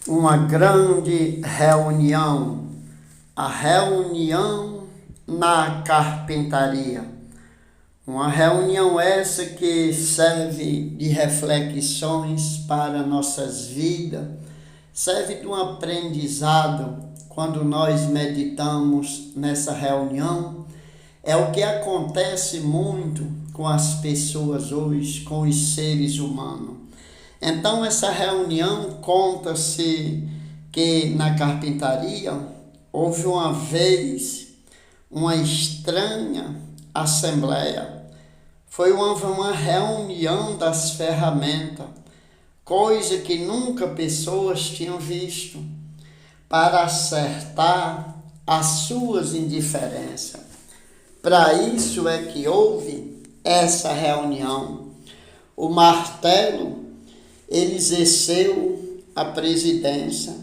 uma grande reunião, a reunião na carpintaria. Uma reunião essa que serve de reflexões para nossas vidas, serve de um aprendizado quando nós meditamos nessa reunião. É o que acontece muito com as pessoas hoje, com os seres humanos. Então essa reunião conta-se que na carpintaria houve uma vez uma estranha assembleia. Foi uma reunião das ferramentas, coisa que nunca pessoas tinham visto, para acertar as suas indiferenças. Para isso é que houve essa reunião. O martelo, ele exerceu a presidência,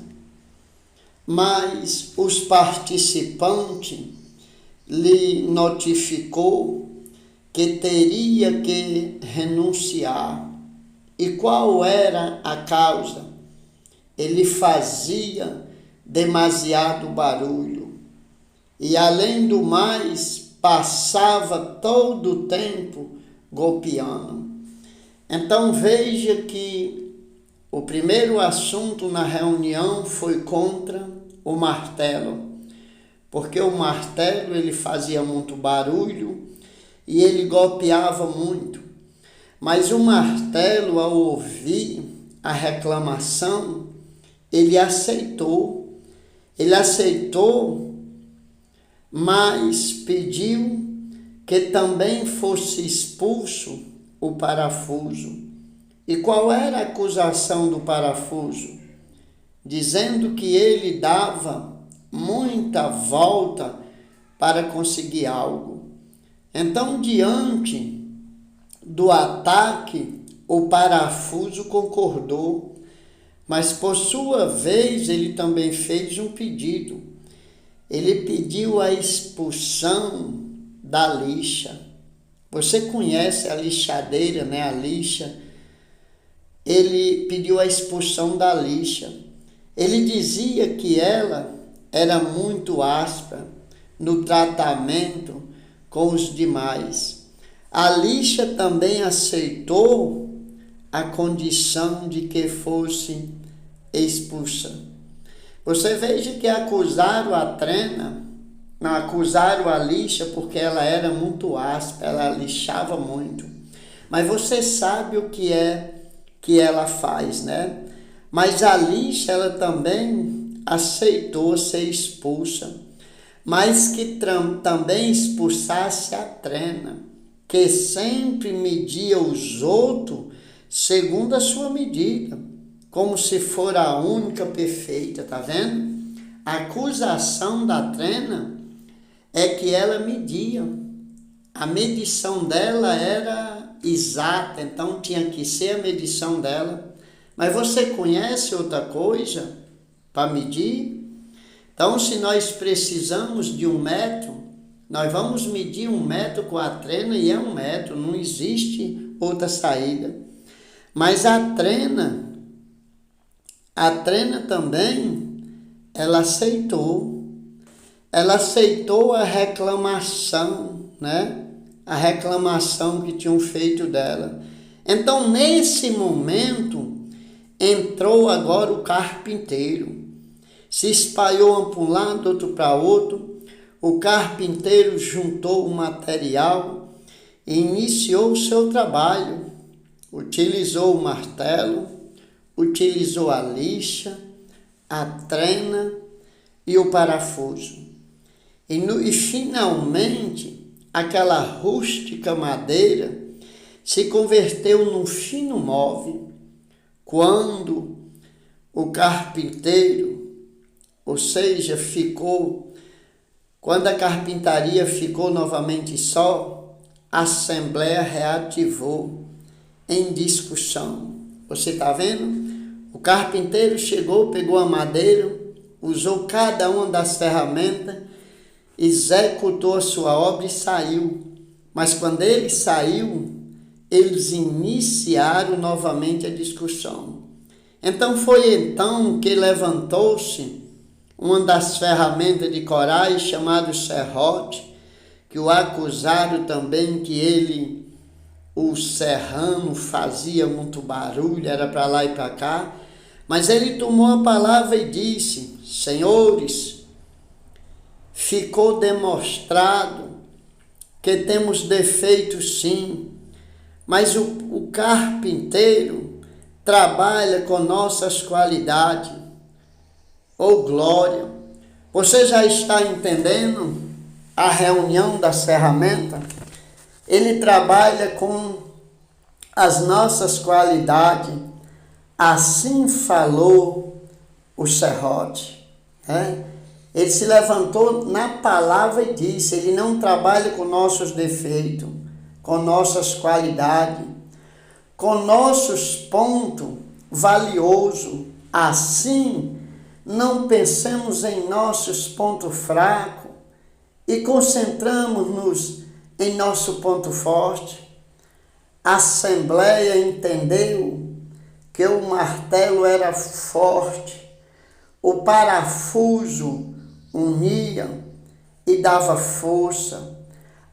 mas os participantes lhe notificou que teria que renunciar. E qual era a causa? Ele fazia demasiado barulho e, além do mais, passava todo o tempo golpeando. Então veja que o primeiro assunto na reunião foi contra o martelo, porque o martelo ele fazia muito barulho e ele golpeava muito. Mas o martelo, ao ouvir a reclamação, ele aceitou, mas pediu que também fosse expulso o parafuso. E qual era a acusação do parafuso? Dizendo que ele dava muita volta para conseguir algo. Então, diante do ataque, o parafuso concordou, mas por sua vez ele também fez um pedido. Ele pediu a expulsão da lixa. Você conhece a lixadeira, né? A lixa. Ele pediu a expulsão da lixa. Ele dizia que ela era muito áspera no tratamento com os demais. A lixa também aceitou a condição de que fosse expulsa. Você veja que acusaram a trena, não acusaram a lixa porque ela era muito áspera, ela lixava muito. Mas você sabe o que é que ela faz, né? Mas a lixa, ela também aceitou ser expulsa, mas que também expulsasse a trena, que sempre media os outros segundo a sua medida, como se for a única perfeita, tá vendo? A acusação da trena é que ela media, a medição dela era exata, então tinha que ser a medição dela. Mas você conhece outra coisa para medir? Então, se nós precisamos de 1 metro, nós vamos medir 1 metro com a trena e é 1 metro, não existe outra saída. Mas a trena também, ela aceitou a reclamação, né? A reclamação que tinham feito dela. Então, nesse momento, entrou agora o carpinteiro. Se espalhou um para um lado, outro para outro. O carpinteiro juntou o material e iniciou o seu trabalho. Utilizou o martelo, utilizou a lixa, a trena e o parafuso. E finalmente, aquela rústica madeira se converteu num fino móvel quando o carpinteiro, ou seja, quando a carpintaria ficou novamente só, a assembleia reativou em discussão. Você está vendo? O carpinteiro chegou, pegou a madeira, usou cada uma das ferramentas, executou a sua obra e saiu. Mas quando ele saiu, eles iniciaram novamente a discussão. Então foi então que levantou-se uma das ferramentas de corais, chamado serrote, que o acusaram também que ele, o serrano, fazia muito barulho, era para lá e para cá. Mas ele tomou a palavra e disse: senhores, ficou demonstrado que temos defeitos sim, mas o carpinteiro trabalha com nossas qualidades. Oh glória! Você já está entendendo a reunião das ferramentas? Ele trabalha com as nossas qualidades. Assim falou o serrote. Ele se levantou na palavra e disse: ele não trabalha com nossos defeitos, com nossas qualidades, com nossos pontos valiosos. Assim, não pensemos em nossos pontos fracos e concentramos-nos em nosso ponto forte. A Assembleia entendeu que o martelo era forte, o parafuso unia e dava força.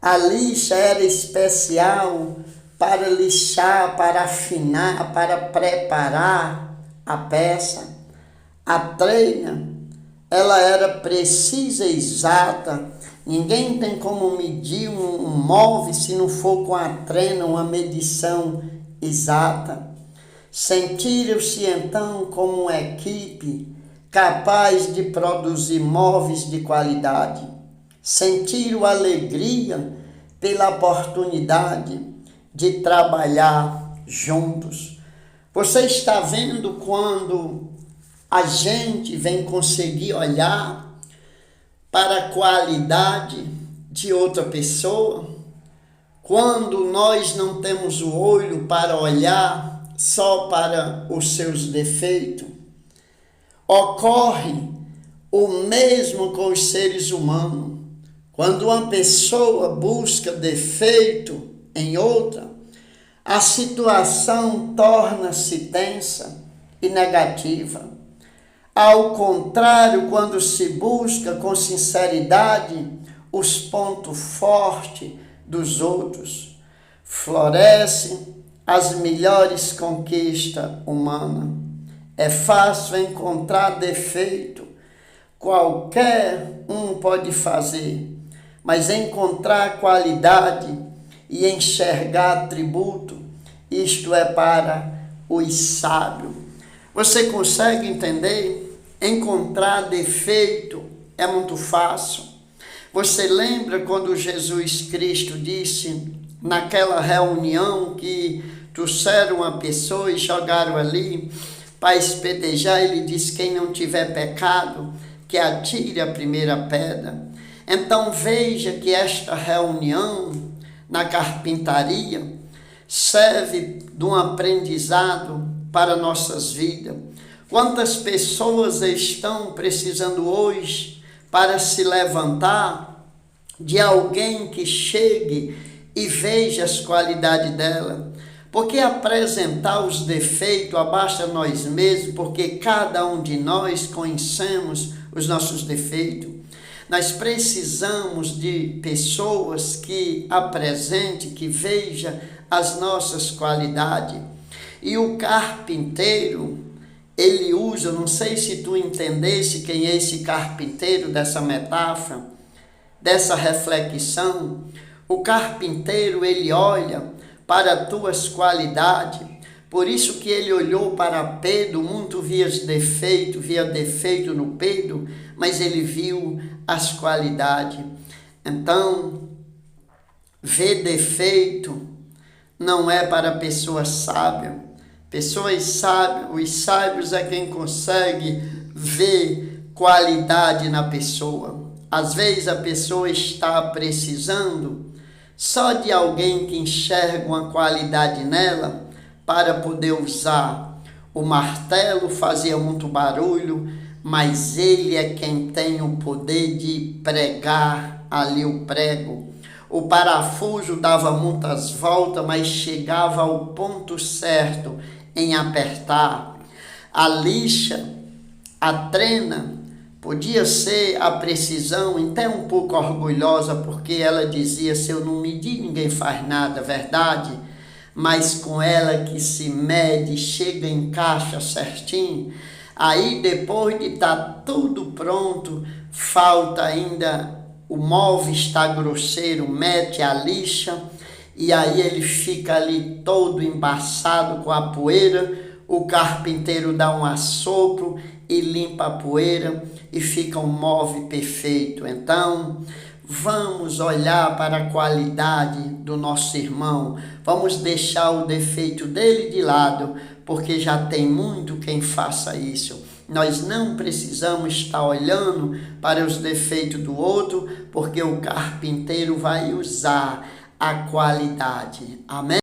A lixa era especial para lixar, para afinar, para preparar a peça. A treina, ela era precisa e exata. Ninguém tem como medir um móvel se não for com a treina, uma medição exata. Sentiram-se então como uma equipe capaz de produzir móveis de qualidade. Sentiram alegria pela oportunidade de trabalhar juntos. Você está vendo quando a gente vem conseguir olhar para a qualidade de outra pessoa? Quando nós não temos o olho para olhar só para os seus defeitos. Ocorre o mesmo com os seres humanos. Quando uma pessoa busca defeito em outra, a situação torna-se tensa e negativa. Ao contrário, quando se busca com sinceridade os pontos fortes dos outros, floresce as melhores conquistas humanas. É fácil encontrar defeito, qualquer um pode fazer, mas encontrar qualidade e enxergar atributo, isto é para os sábios. Você consegue entender? Encontrar defeito é muito fácil. Você lembra quando Jesus Cristo disse naquela reunião que trouxeram uma pessoa e jogaram ali para espedejar? Ele disse: quem não tiver pecado, que atire a primeira pedra. Então veja que esta reunião na carpintaria serve de um aprendizado para nossas vidas. Quantas pessoas estão precisando hoje para se levantar de alguém que chegue e veja as qualidades dela? Porque apresentar os defeitos abaixa nós mesmos, porque cada um de nós conhecemos os nossos defeitos. Nós precisamos de pessoas que apresentem, que vejam as nossas qualidades. E o carpinteiro, ele usa, não sei se tu entendesse quem é esse carpinteiro dessa metáfora, dessa reflexão. O carpinteiro, ele olha para as tuas qualidades. Por isso que ele olhou para Pedro, muito via defeito no Pedro, mas ele viu as qualidades. Então, ver defeito não é para pessoas sábias. Pessoas sábias, os sábios é quem consegue ver qualidade na pessoa. Às vezes a pessoa está precisando só de alguém que enxerga uma qualidade nela para poder usar. O martelo fazia muito barulho, mas ele é quem tem o poder de pregar ali o prego. O parafuso dava muitas voltas, mas chegava ao ponto certo em apertar. A lixa, a trena, podia ser a precisão, até um pouco orgulhosa, porque ela dizia, se eu não medir, ninguém faz nada, verdade? Mas com ela que se mede, chega, encaixa certinho. Aí depois de estar tudo pronto, falta ainda, o móvel está grosseiro, mete a lixa, e aí ele fica ali todo embaçado com a poeira, o carpinteiro dá um assopro e limpa a poeira e fica um móvel perfeito. Então, vamos olhar para a qualidade do nosso irmão, vamos deixar o defeito dele de lado, porque já tem muito quem faça isso. Nós não precisamos estar olhando para os defeitos do outro, porque o carpinteiro vai usar a qualidade. Amém?